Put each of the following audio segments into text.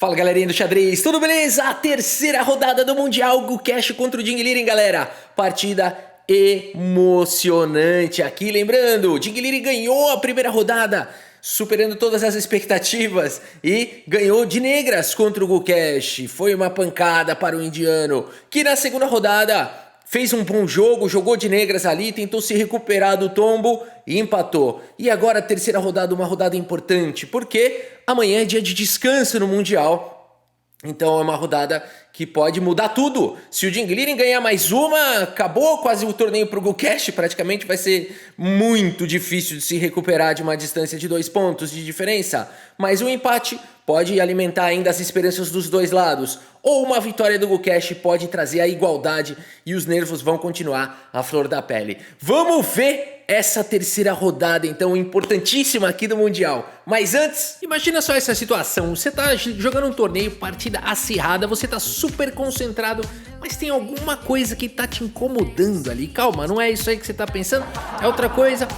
Fala galerinha do xadrez, tudo beleza? A terceira rodada do Mundial, Gukesh contra o Ding Liren, galera. Partida emocionante aqui, lembrando, Ding Liren ganhou a primeira rodada, superando todas as expectativas e ganhou de negras contra o Gukesh. Foi uma pancada para o indiano, que na segunda rodada fez um bom jogo, jogou de negras ali, tentou se recuperar do tombo e empatou. E agora a terceira rodada, uma rodada importante, porque amanhã é dia de descanso no Mundial. Então é uma rodada que pode mudar tudo. Se o Ding Liren ganhar mais uma, acabou quase o torneio para o Gukesh. Praticamente vai ser muito difícil de se recuperar de uma distância de 2 pontos de diferença. Mas o empate pode alimentar ainda as esperanças dos dois lados. Ou uma vitória do Gukesh pode trazer a igualdade e os nervos vão continuar à flor da pele. Vamos ver essa terceira rodada, então, importantíssima aqui do Mundial. Mas antes, imagina só essa situação. Você tá jogando um torneio, partida acirrada, você tá super concentrado, mas tem alguma coisa que tá te incomodando ali. Calma, não é isso aí que você tá pensando, é outra coisa.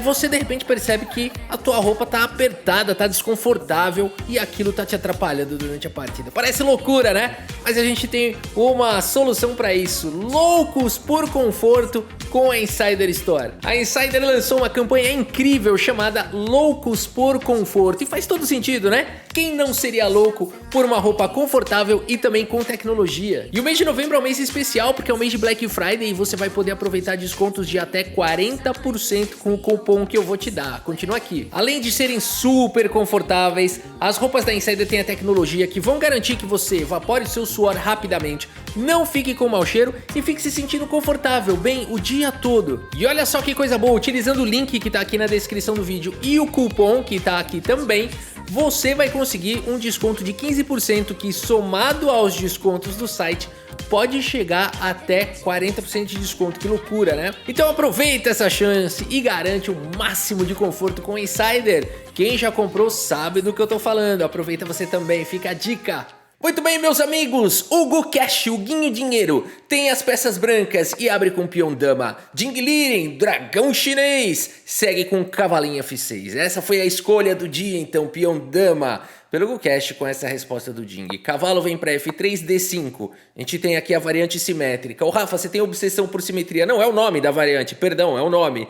Você de repente percebe que a tua roupa tá apertada, tá desconfortável e aquilo tá te atrapalhando durante a partida. Parece loucura, né? Mas a gente tem uma solução para isso. Loucos por conforto com a Insider Store. A Insider lançou uma campanha incrível chamada Loucos por Conforto. E faz todo sentido, né? Quem não seria louco por uma roupa confortável e também com tecnologia? E o mês de novembro é um mês especial porque é o mês de Black Friday e você vai poder aproveitar descontos de até 40% com o cupom que eu vou te dar. Continua aqui. Além de serem super confortáveis, as roupas da Insider têm a tecnologia que vão garantir que você evapore seu suor rapidamente, não fique com mau cheiro e fique se sentindo confortável bem o dia todo. E olha só que coisa boa, utilizando o link que tá aqui na descrição do vídeo e o cupom que tá aqui também, você vai conseguir um desconto de 15% que, somado aos descontos do site, pode chegar até 40% de desconto. Que loucura, né? Então aproveita essa chance e garante o máximo de conforto com o Insider. Quem já comprou sabe do que eu tô falando. Aproveita você também, fica a dica. Muito bem, meus amigos, o Gukesh, o Guinho Dinheiro, tem as peças brancas e abre com peão dama. Ding Liren, dragão chinês, segue com cavalinho F6. Essa foi a escolha do dia, então, peão dama, pelo Gukesh com essa resposta do Ding. Cavalo vem para F3, D5. A gente tem aqui a variante simétrica. Ô Rafa, você tem obsessão por simetria. Não, é o nome da variante, perdão, é o nome.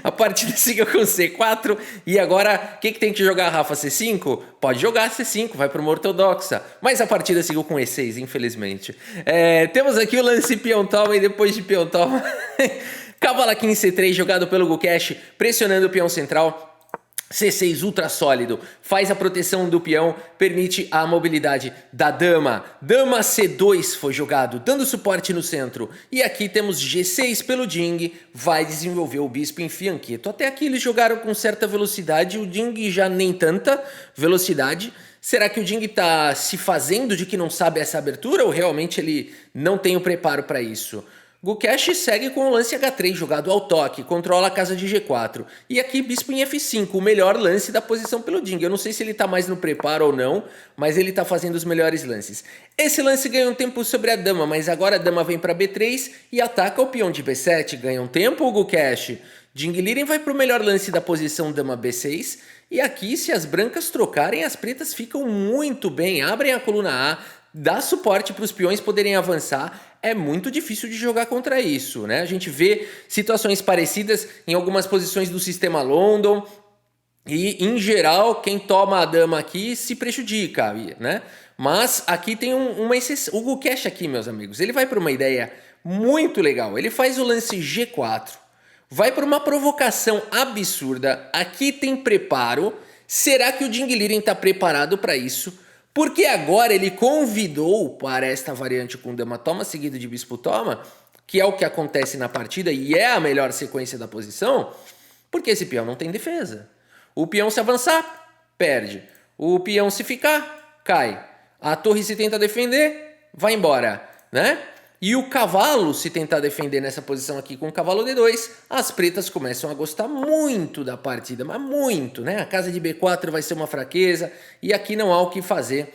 A partida seguiu com C4 e agora, o que tem que jogar, Rafa? C5? Pode jogar C5, vai para uma ortodoxa. Mas a partida seguiu com E6, infelizmente. Temos aqui o lance peão toma e depois de peão toma. Cavalo aqui em C3, jogado pelo Gukesh, pressionando o peão central. C6 ultra sólido, faz a proteção do peão, permite a mobilidade da dama. Dama C2 foi jogado, dando suporte no centro. E aqui temos G6 pelo Ding, vai desenvolver o bispo em fianqueto. Até aqui eles jogaram com certa velocidade, o Ding já nem tanta velocidade. Será que o Ding está se fazendo de que não sabe essa abertura ou realmente ele não tem o preparo para isso? Gukesh segue com o lance H3 jogado ao toque, controla a casa de G4. E aqui bispo em F5, o melhor lance da posição pelo Ding. Eu não sei se ele está mais no preparo ou não, mas ele está fazendo os melhores lances. Esse lance ganha um tempo sobre a dama, mas agora a dama vem para B3 e ataca o peão de B7. Ganha um tempo o Gukesh. Ding Liren vai para o melhor lance da posição dama B6. E aqui, se as brancas trocarem, as pretas ficam muito bem. Abrem a coluna A, dá suporte para os peões poderem avançar. É muito difícil de jogar contra isso, né? A gente vê situações parecidas em algumas posições do sistema London e, em geral, quem toma a dama aqui se prejudica, né? Mas aqui tem uma exceção. O Gukesh aqui, meus amigos, ele vai para uma ideia muito legal. Ele faz o lance G4, vai para uma provocação absurda. Aqui tem preparo. Será que o Ding Liren está preparado para isso? Porque agora ele convidou para esta variante com dama toma seguido de bispo toma, que é o que acontece na partida e é a melhor sequência da posição, porque esse peão não tem defesa. O peão se avançar, perde. O peão se ficar, cai. A torre se tenta defender, vai embora, né? E o cavalo, se tentar defender nessa posição aqui com o cavalo D2, as pretas começam a gostar muito da partida, mas muito, né? A casa de B4 vai ser uma fraqueza e aqui não há o que fazer.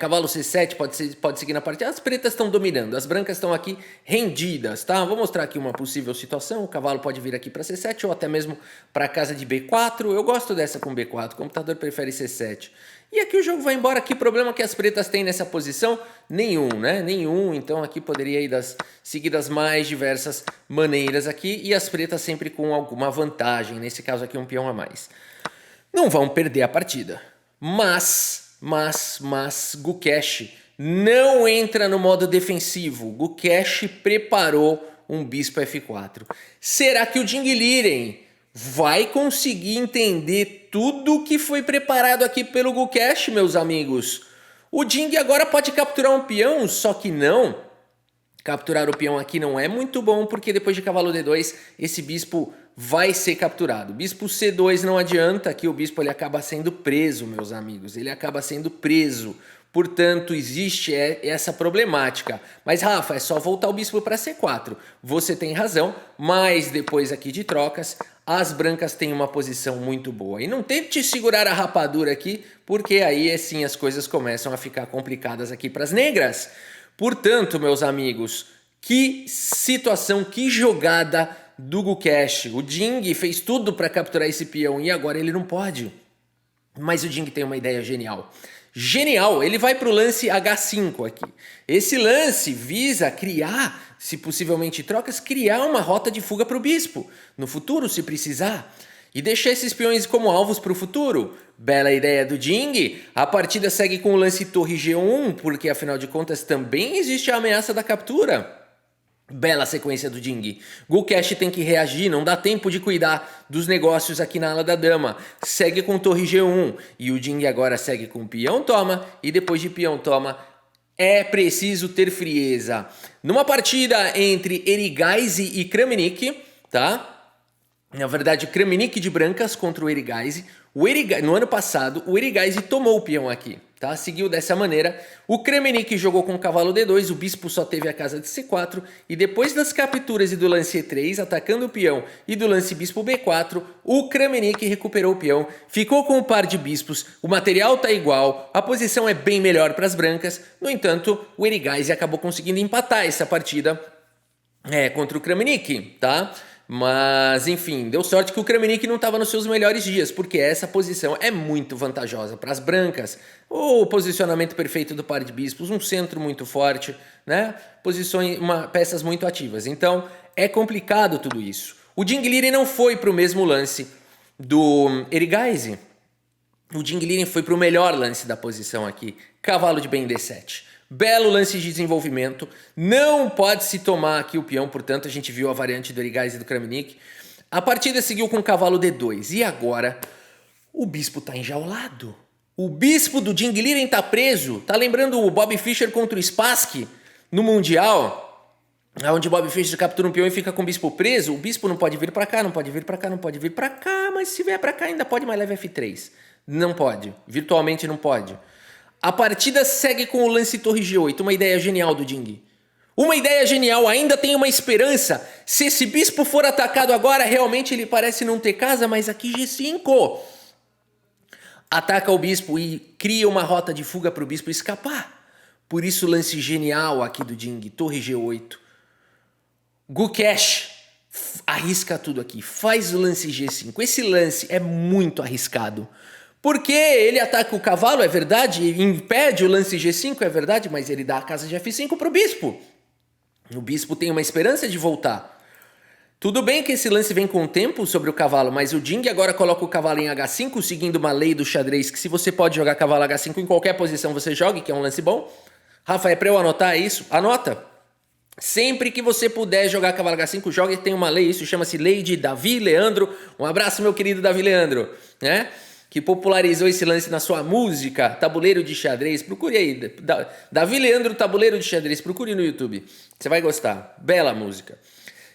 Cavalo C7 pode seguir na partida. As pretas estão dominando, as brancas estão aqui rendidas, tá? Vou mostrar aqui uma possível situação. O cavalo pode vir aqui para C7 ou até mesmo para a casa de B4. Eu gosto dessa com B4, o computador prefere C7. E aqui o jogo vai embora. Que problema que as pretas têm nessa posição? Nenhum, né? Nenhum. Então aqui poderia ir seguir das mais diversas maneiras aqui. E as pretas sempre com alguma vantagem. Nesse caso aqui um peão a mais. Não vão perder a partida. Mas Gukesh não entra no modo defensivo. Gukesh preparou um bispo F4. Será que o Ding Liren vai conseguir entender tudo que foi preparado aqui pelo Gukesh, meus amigos? O Ding agora pode capturar um peão, só que não. Capturar o peão aqui não é muito bom, porque depois de cavalo D2, esse bispo vai ser capturado. Bispo C2 não adianta, aqui o bispo ele acaba sendo preso, meus amigos. Ele acaba sendo preso. Portanto, existe essa problemática. Mas, Rafa, é só voltar o bispo para C4. Você tem razão, mas depois aqui de trocas, as brancas têm uma posição muito boa. E não tente segurar a rapadura aqui, porque aí assim as coisas começam a ficar complicadas aqui para as negras. Portanto, meus amigos, que situação, que jogada do Gukesh. O Ding fez tudo para capturar esse peão e agora ele não pode. Mas o Ding tem uma ideia genial. Genial! Ele vai para o lance H5 aqui. Esse lance visa criar, se possivelmente trocas, criar uma rota de fuga para o bispo. No futuro, se precisar. E deixar esses peões como alvos para o futuro. Bela ideia do Ding. A partida segue com o lance torre G1, porque afinal de contas também existe a ameaça da captura. Bela sequência do Ding. Gukesh tem que reagir, não dá tempo de cuidar dos negócios aqui na ala da dama. Segue com torre G1 e o Ding agora segue com peão toma e depois de peão toma é preciso ter frieza. Numa partida entre Erigaisi e Kramnik, tá? Na verdade, Kramnik de brancas contra o Erigaisi. No ano passado, o Erigaisi tomou o peão aqui, tá? Seguiu dessa maneira. O Kramnik jogou com o cavalo D2, o bispo só teve a casa de C4. E depois das capturas e do lance E3, atacando o peão, e do lance bispo B4, o Kramnik recuperou o peão, ficou com o par de bispos, o material tá igual, a posição é bem melhor para as brancas. No entanto, o Erigaisi acabou conseguindo empatar essa partida contra o Kramnik, tá? Mas, enfim, deu sorte que o Kramnik não estava nos seus melhores dias, porque essa posição é muito vantajosa para as brancas. O posicionamento perfeito do par de bispos, um centro muito forte, né? Posições, peças muito ativas. Então, é complicado tudo isso. O Ding Liren não foi para o mesmo lance do Erigaisi. O Ding Liren foi para o melhor lance da posição aqui, cavalo de bem D7. Belo lance de desenvolvimento, não pode se tomar aqui o peão, portanto a gente viu a variante do Erigaisi e do Kramnik. A partida seguiu com o cavalo D2 e agora o bispo tá enjaulado. O bispo do Ding Liren tá preso, tá lembrando o Bobby Fischer contra o Spassky no Mundial, onde o Bobby Fischer captura um peão e fica com o bispo preso. O bispo não pode vir para cá, não pode vir para cá, não pode vir para cá, mas se vier para cá ainda pode, mas leva F3. Não pode, virtualmente não pode. A partida segue com o lance torre G8, uma ideia genial do Ding. Uma ideia genial, ainda tem uma esperança. Se esse bispo for atacado agora, realmente ele parece não ter casa, mas aqui G5. Ataca o bispo e cria uma rota de fuga para o bispo escapar. Por isso lance genial aqui do Ding, torre G8. Gukesh arrisca tudo aqui, faz o lance G5. Esse lance é muito arriscado. Porque ele ataca o cavalo, é verdade, impede o lance G5, é verdade, mas ele dá a casa de F5 para o bispo. O bispo tem uma esperança de voltar. Tudo bem que esse lance vem com o tempo sobre o cavalo, mas o Ding agora coloca o cavalo em H5, seguindo uma lei do xadrez, que se você pode jogar cavalo H5 em qualquer posição você jogue, que é um lance bom. Rafa, é para eu anotar isso? Anota. Sempre que você puder jogar cavalo H5, jogue, tem uma lei, isso chama-se lei de Davi Leandro. Um abraço, meu querido Davi Leandro, né? Que popularizou esse lance na sua música, Tabuleiro de Xadrez. Procure aí, Davi Leandro Tabuleiro de Xadrez, procure no YouTube, você vai gostar, bela música.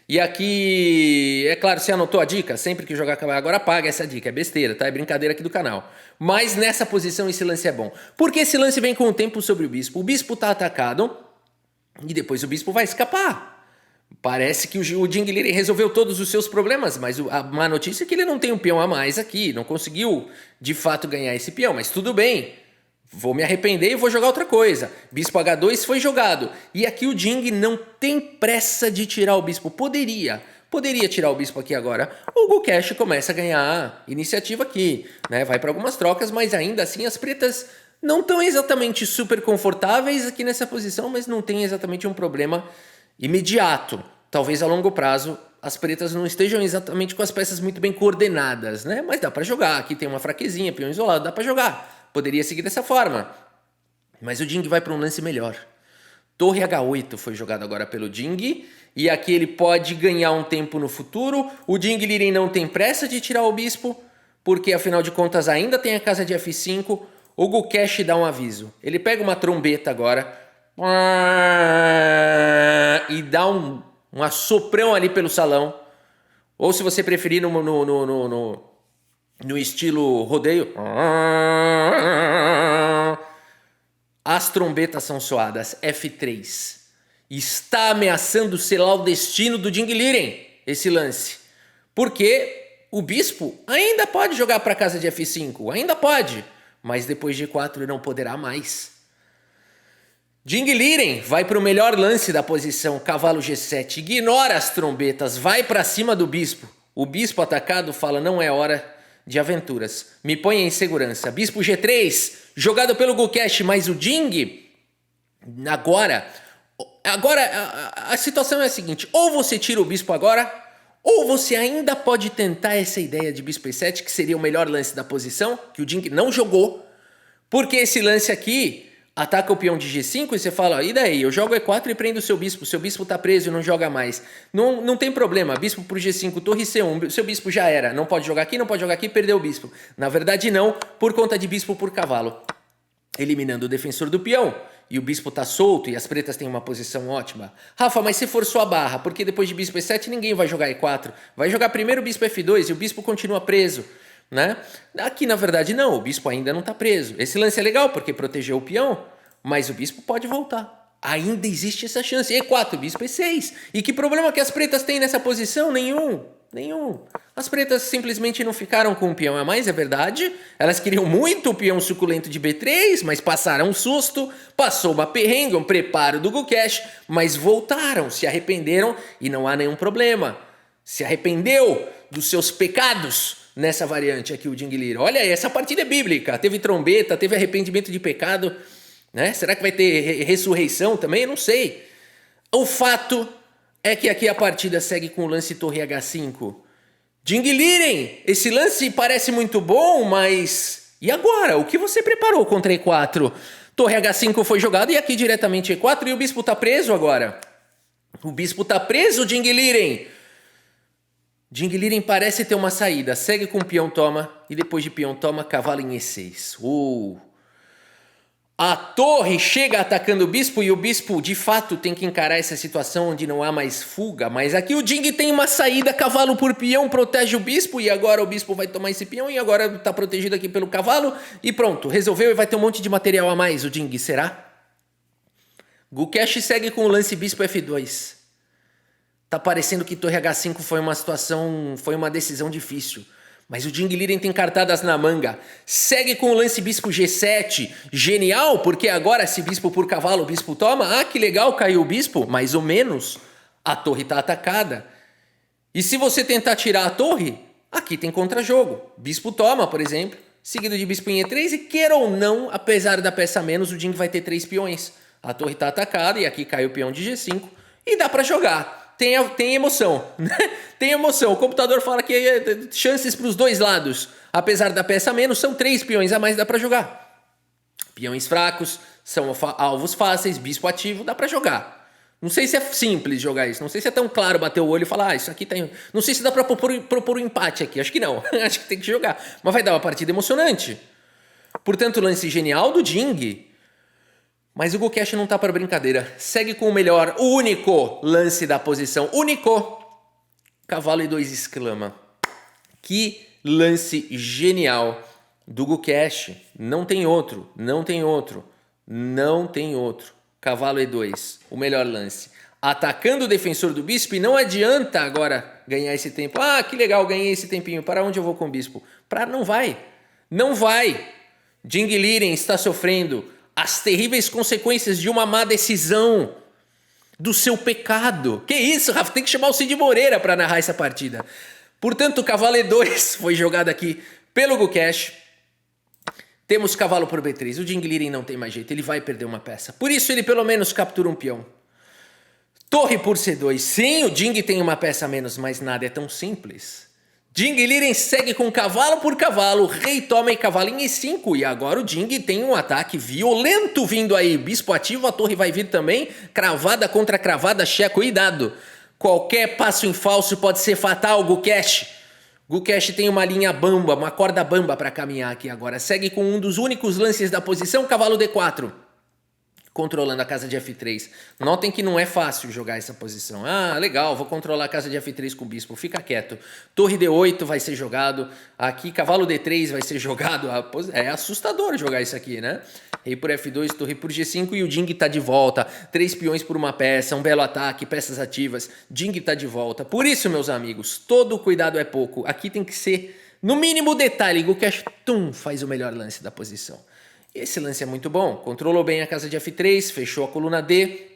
E aqui, é claro, você anotou a dica? Sempre que jogar cavalo, agora apaga essa dica, é besteira, tá? É brincadeira aqui do canal. Mas nessa posição esse lance é bom, porque esse lance vem com o tempo sobre o bispo tá atacado e depois o bispo vai escapar. Parece que o Ding Liren resolveu todos os seus problemas, mas a má notícia é que ele não tem um peão a mais aqui, não conseguiu de fato ganhar esse peão, mas tudo bem, vou me arrepender e vou jogar outra coisa. Bispo H2 foi jogado, e aqui o Ding não tem pressa de tirar o bispo, poderia, Poderia tirar o bispo aqui agora. O Gukesh começa a ganhar iniciativa aqui, né? Vai para algumas trocas, mas ainda assim as pretas não estão exatamente super confortáveis aqui nessa posição, mas não tem exatamente um problema imediato. Talvez a longo prazo as pretas não estejam exatamente com as peças muito bem coordenadas, né? Mas dá para jogar. Aqui tem uma fraquezinha, peão isolado, dá para jogar. Poderia seguir dessa forma. Mas o Ding vai para um lance melhor. Torre H8 foi jogado agora pelo Ding. E aqui ele pode ganhar um tempo no futuro. O Ding Liren não tem pressa de tirar o bispo, porque afinal de contas ainda tem a casa de F5. O Gukesh dá um aviso. Ele pega uma trombeta agora e dá um assoprão ali pelo salão. Ou se você preferir no estilo rodeio. As trombetas são soadas. F3. Está ameaçando selar o destino do Ding Liren, esse lance. Porque o bispo ainda pode jogar para a casa de F5. Ainda pode. Mas depois de G4 ele não poderá mais. Ding Liren vai para o melhor lance da posição, cavalo G7, ignora as trombetas, vai para cima do bispo. O bispo atacado fala, não é hora de aventuras, me põe em segurança. Bispo G3, jogado pelo Gukesh, mas o Ding, agora a situação é a seguinte, ou você tira o bispo agora, ou você ainda pode tentar essa ideia de bispo E7, que seria o melhor lance da posição, que o Ding não jogou, porque esse lance aqui ataca o peão de G5 e você fala, e daí? Eu jogo E4 e prendo o seu bispo tá preso e não joga mais. Não tem problema, bispo pro G5, torre C1, seu bispo já era, não pode jogar aqui, perdeu o bispo. Na verdade não, por conta de bispo por cavalo, eliminando o defensor do peão. E o bispo tá solto e as pretas têm uma posição ótima. Rafa, mas você forçou a barra, porque depois de bispo E7 ninguém vai jogar E4. Vai jogar primeiro o bispo F2 e o bispo continua preso. Né? Aqui na verdade não, o bispo ainda não está preso. Esse lance é legal porque protegeu o peão, mas o bispo pode voltar. Ainda existe essa chance. E4, bispo E6. E que problema que as pretas têm nessa posição? Nenhum. As pretas simplesmente não ficaram com o peão a mais, é verdade. Elas queriam muito o peão suculento de B3, mas passaram um susto, passou uma perrengue, um preparo do Gukesh, mas voltaram, se arrependeram e não há nenhum problema. Se arrependeu dos seus pecados nessa variante aqui, o Ding Liren. Olha aí, essa partida é bíblica. Teve trombeta, teve arrependimento de pecado, né? Será que vai ter ressurreição também? Eu não sei. O fato é que aqui a partida segue com o lance torre H5. Ding Liren, esse lance parece muito bom, mas... E agora? O que você preparou contra E4? Torre H5 foi jogado e aqui diretamente E4 e o bispo tá preso agora. O bispo tá preso, Ding Liren. Ding Liren parece ter uma saída, segue com peão toma e depois de peão toma, cavalo em E6. A torre chega atacando o bispo e o bispo de fato tem que encarar essa situação onde não há mais fuga, mas aqui o Ding tem uma saída, cavalo por peão, protege o bispo e agora o bispo vai tomar esse peão e agora está protegido aqui pelo cavalo e pronto, resolveu e vai ter um monte de material a mais o Ding, será? Gukesh segue com o lance bispo F2. Tá parecendo que torre H5 foi uma decisão difícil. Mas o Ding Liren tem cartadas na manga. Segue com o lance bispo G7. Genial, porque agora se bispo por cavalo, o bispo toma. Ah, que legal, caiu o bispo. Mais ou menos. A torre tá atacada. E se você tentar tirar a torre, aqui tem contra-jogo. Bispo toma, por exemplo. Seguido de bispo em E3 e queira ou não, apesar da peça menos, o Ding vai ter 3 peões. A torre tá atacada e aqui cai o peão de G5. E dá pra jogar. Tem emoção, né? Tem emoção. O computador fala que chances para os dois lados. Apesar da peça menos, são 3 peões a mais, dá para jogar. Peões fracos, são alvos fáceis, bispo ativo, dá para jogar. Não sei se é simples jogar isso. Não sei se é tão claro bater o olho e falar, isso aqui tem... Não sei se dá para propor um empate aqui. Acho que não. Acho que tem que jogar. Mas vai dar uma partida emocionante. Portanto, lance genial do Ding. Mas o Gukesh não tá para brincadeira. Segue com o melhor, o único lance da posição. Único. Cavalo E2 exclama. Que lance genial do Gukesh. Não tem outro. Cavalo E2. O melhor lance. Atacando o defensor do bispo. E não adianta agora ganhar esse tempo. Ah, que legal, ganhei esse tempinho. Para onde eu vou com o bispo? Não vai. Ding Liren está sofrendo as terríveis consequências de uma má decisão. do seu pecado. Que isso, Rafa? Tem que chamar o Cid Moreira para narrar essa partida. Portanto, o cavalo E2 foi jogado aqui pelo Gukesh. Temos cavalo por B3. O Ding Liren não tem mais jeito, ele vai perder uma peça. Por isso ele pelo menos captura um peão. Torre por C2. Sim, o Ding tem uma peça a menos, mas nada é tão simples. Ding Liren segue com cavalo por cavalo. Rei toma e cavalo em E5. E agora o Ding tem um ataque violento vindo aí. Bispo ativo, a torre vai vir também. Cravada contra cravada, checo. Cuidado. Qualquer passo em falso pode ser fatal, Gukesh. Gukesh tem uma linha bamba, uma corda bamba para caminhar aqui agora. Segue com um dos únicos lances da posição, cavalo D4. Controlando a casa de F3. Notem que não é fácil jogar essa posição. Ah, legal, vou controlar a casa de F3 com o bispo. Fica quieto. Torre D8 vai ser jogado. Aqui, cavalo D3 vai ser jogado. É assustador jogar isso aqui, né? Rei por F2, torre por G5 e o Ding tá de volta. 3 peões por uma peça, um belo ataque, peças ativas. Ding tá de volta. Por isso, meus amigos, todo cuidado é pouco. Aqui tem que ser, no mínimo, detalhe. Gukesh, faz o melhor lance da posição. Esse lance é muito bom. Controlou bem a casa de F3, fechou a coluna D.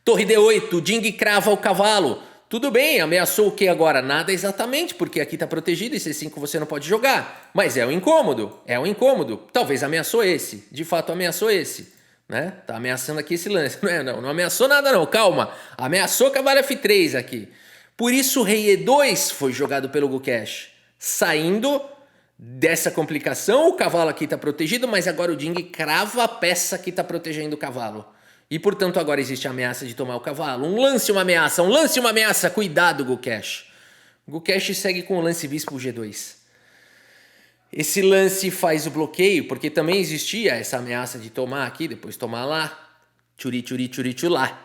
Torre D8, Ding crava o cavalo. Tudo bem, ameaçou o que agora? Nada exatamente, porque aqui está protegido e C5 você não pode jogar. Mas é um incômodo, é um incômodo. Talvez ameaçou esse, de fato ameaçou esse. Né? Tá ameaçando aqui esse lance. Não ameaçou nada não, calma. Ameaçou cavalo F3 aqui. Por isso o rei E2 foi jogado pelo Gukesh. Saindo dessa complicação, o cavalo aqui está protegido, mas agora o Ding crava a peça que está protegendo o cavalo. E, portanto, agora existe a ameaça de tomar o cavalo. Um lance, uma ameaça. Cuidado, Gukesh. Gukesh segue com o lance bispo G2. Esse lance faz o bloqueio, porque também existia essa ameaça de tomar aqui, depois tomar lá. Tchuri, tchulá.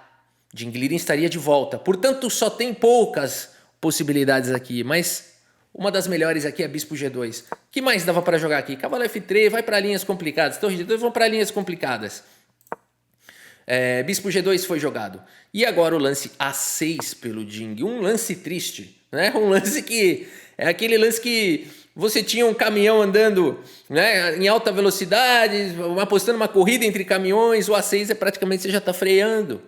Ding Liren estaria de volta. Portanto, só tem poucas possibilidades aqui, mas uma das melhores aqui é bispo G2. O que mais dava para jogar aqui? Cavalo F3, vai para linhas complicadas. Torre G2, vão para linhas complicadas. Bispo G2 foi jogado. E agora o lance A6 pelo Ding. Um lance triste, né? Um lance que é aquele lance que você tinha um caminhão andando, né, em alta velocidade, apostando uma corrida entre caminhões. O A6 é praticamente você já está freando.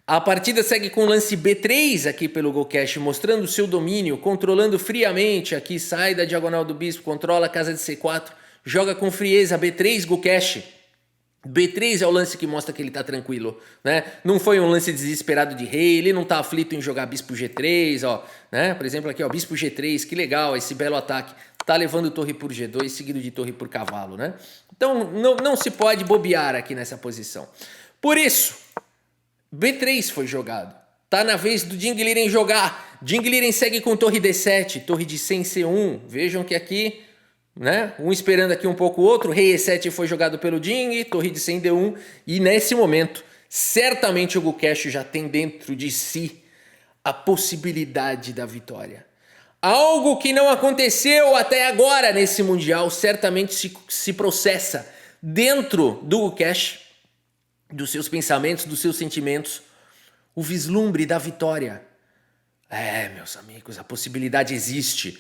A partida segue com o lance B3 aqui pelo Gukesh, mostrando o seu domínio, controlando friamente. Aqui sai da diagonal do bispo, controla a casa de C4, joga com frieza. B3 Gukesh. B3 é o lance que mostra que ele tá tranquilo, né? Não foi um lance desesperado de rei, ele não tá aflito em jogar bispo G3, ó, né? Por exemplo aqui, ó, bispo G3, que legal, esse belo ataque. Tá levando torre por G2, seguido de torre por cavalo, né? Então não se pode bobear aqui nessa posição. Por isso, B3 foi jogado. Tá na vez do Ding Liren jogar. Ding Liren segue com torre D7, torre de 100 C1. Vejam que aqui, né? Um esperando aqui um pouco o outro. Rei E7 foi jogado pelo Ding, torre de 100 D1. E nesse momento, certamente o Gukesh já tem dentro de si a possibilidade da vitória. Algo que não aconteceu até agora nesse Mundial, certamente se processa dentro do Gukesh, dos seus pensamentos, dos seus sentimentos, o vislumbre da vitória. Meus amigos, a possibilidade existe.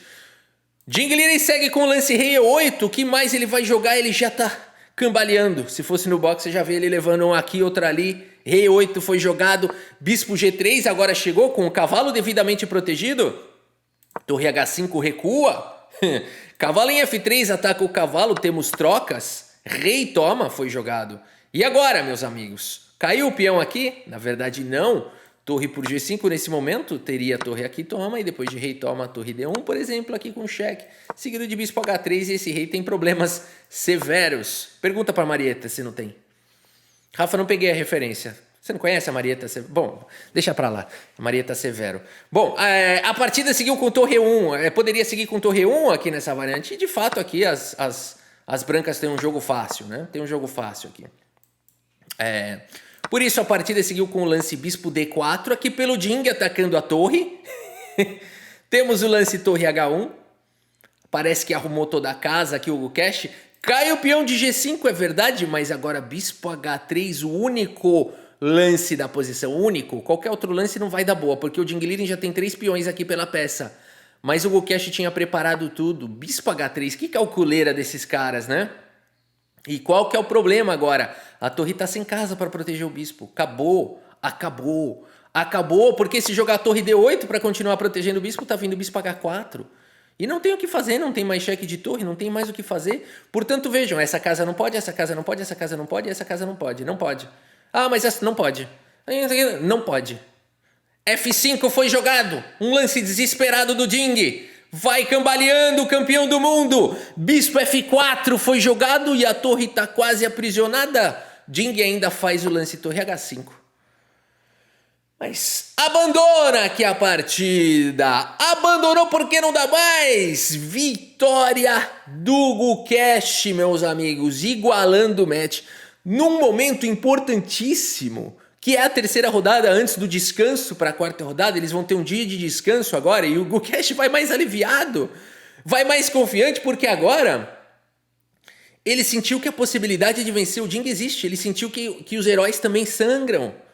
Ding Liren segue com o lance rei E8. O que mais ele vai jogar? Ele já tá cambaleando. Se fosse no boxe, você já vê ele levando um aqui, outro ali. Rei E8 foi jogado. Bispo G3 agora chegou com o cavalo devidamente protegido. Torre H5 recua. Cavalo em F3 ataca o cavalo. Temos trocas. Rei toma foi jogado. E agora, meus amigos? Caiu o peão aqui? Na verdade, não. Torre por G5 nesse momento, teria torre aqui toma, e depois de rei toma torre D1, por exemplo, aqui com cheque, seguido de bispo H3, e esse rei tem problemas severos. Pergunta para Marieta se não tem. Rafa, não peguei a referência. Você não conhece a Marieta Severo? Bom, deixa para lá. Marieta Severo. Bom, a partida seguiu com torre 1. Poderia seguir com torre 1 aqui nessa variante, e de fato aqui as brancas têm um jogo fácil, né? Tem um jogo fácil aqui. Por isso a partida seguiu com o lance bispo D4, aqui pelo Ding atacando a torre. Temos o lance torre H1. Parece que arrumou toda a casa aqui o Gukesh. Cai o peão de G5, é verdade, mas agora bispo H3, o único lance da posição, único. Qualquer outro lance não vai dar boa, porque o Ding Liren já tem 3 peões aqui pela peça. Mas o Gukesh tinha preparado tudo. Bispo H3, que calculeira desses caras, né? E qual que é o problema agora? A torre está sem casa para proteger o bispo. Acabou Acabou. Acabou, porque se jogar torre D8 para continuar protegendo o bispo, tá vindo o bispo H4. E não tem o que fazer, não tem mais cheque de torre, não tem mais o que fazer. Portanto, vejam, essa casa não pode, essa casa não pode, essa casa não pode, essa casa não pode, não pode. Ah, mas essa não pode. Não pode. F5 foi jogado, um lance desesperado do Ding. Vai cambaleando o campeão do mundo. Bispo F4 foi jogado e a torre tá quase aprisionada. Ding ainda faz o lance torre H5. Mas abandona aqui a partida. Abandonou porque não dá mais. Vitória do Gukesh, meus amigos. Igualando o match num momento importantíssimo, que é a terceira rodada antes do descanso para a quarta rodada. Eles vão ter um dia de descanso agora e o Gukesh vai mais aliviado. Vai mais confiante porque agora ele sentiu que a possibilidade de vencer o Ding existe. Ele sentiu que os heróis também sangram.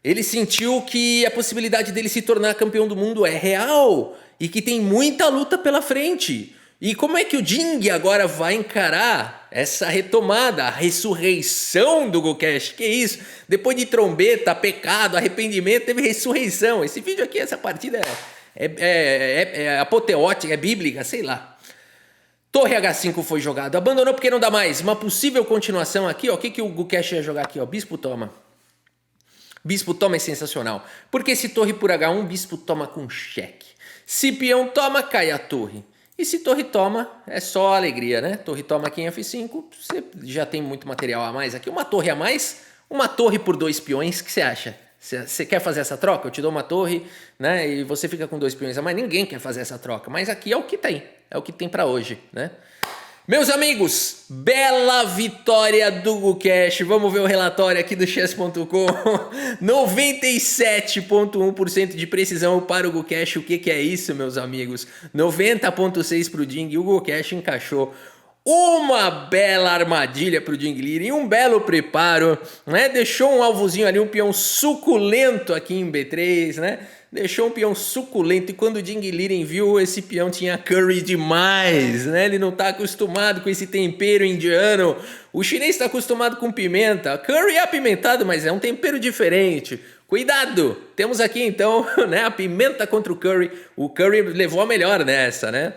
Ele sentiu que a possibilidade dele se tornar campeão do mundo é real e que tem muita luta pela frente. E como é que o Ding agora vai encarar essa retomada, a ressurreição do Gukesh? Que isso? Depois de trombeta, pecado, arrependimento, teve ressurreição. Esse vídeo aqui, essa partida é apoteótica, é bíblica, sei lá. Torre H5 foi jogado, abandonou porque não dá mais. Uma possível continuação aqui, ó. O que o Gukesh ia jogar aqui, ó? Bispo toma. Bispo toma é sensacional, porque se torre por H1, bispo toma com cheque. Se peão toma, cai a torre. E se torre toma, é só alegria, né? Torre toma aqui em F5, você já tem muito material a mais aqui. Uma torre a mais, uma torre por 2 peões, o que você acha? Você quer fazer essa troca? Eu te dou uma torre, né? E você fica com 2 peões a mais. Ninguém quer fazer essa troca, mas aqui é o que tem para hoje, né? Meus amigos, bela vitória do Gukesh. Vamos ver o relatório aqui do chess.com. 97,1% de precisão para o Gukesh. O que é isso, meus amigos? 90,6% para o Ding. E o Gukesh encaixou uma bela armadilha para o Ding Liren e um belo preparo, né? Deixou um alvozinho ali, um peão suculento aqui em B3, né? Deixou um peão suculento e quando o Ding Liren viu, esse peão tinha curry demais, né? Ele não está acostumado com esse tempero indiano. O chinês está acostumado com pimenta. Curry é apimentado, mas é um tempero diferente. Cuidado! Temos aqui então, né, a pimenta contra o curry. O curry levou a melhor nessa, né?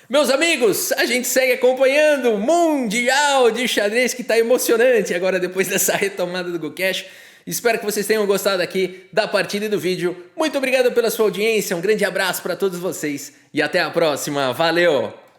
Meus amigos, a gente segue acompanhando o Mundial de Xadrez que está emocionante agora depois dessa retomada do Gukesh. Espero que vocês tenham gostado aqui da partida e do vídeo. Muito obrigado pela sua audiência, um grande abraço para todos vocês e até a próxima. Valeu!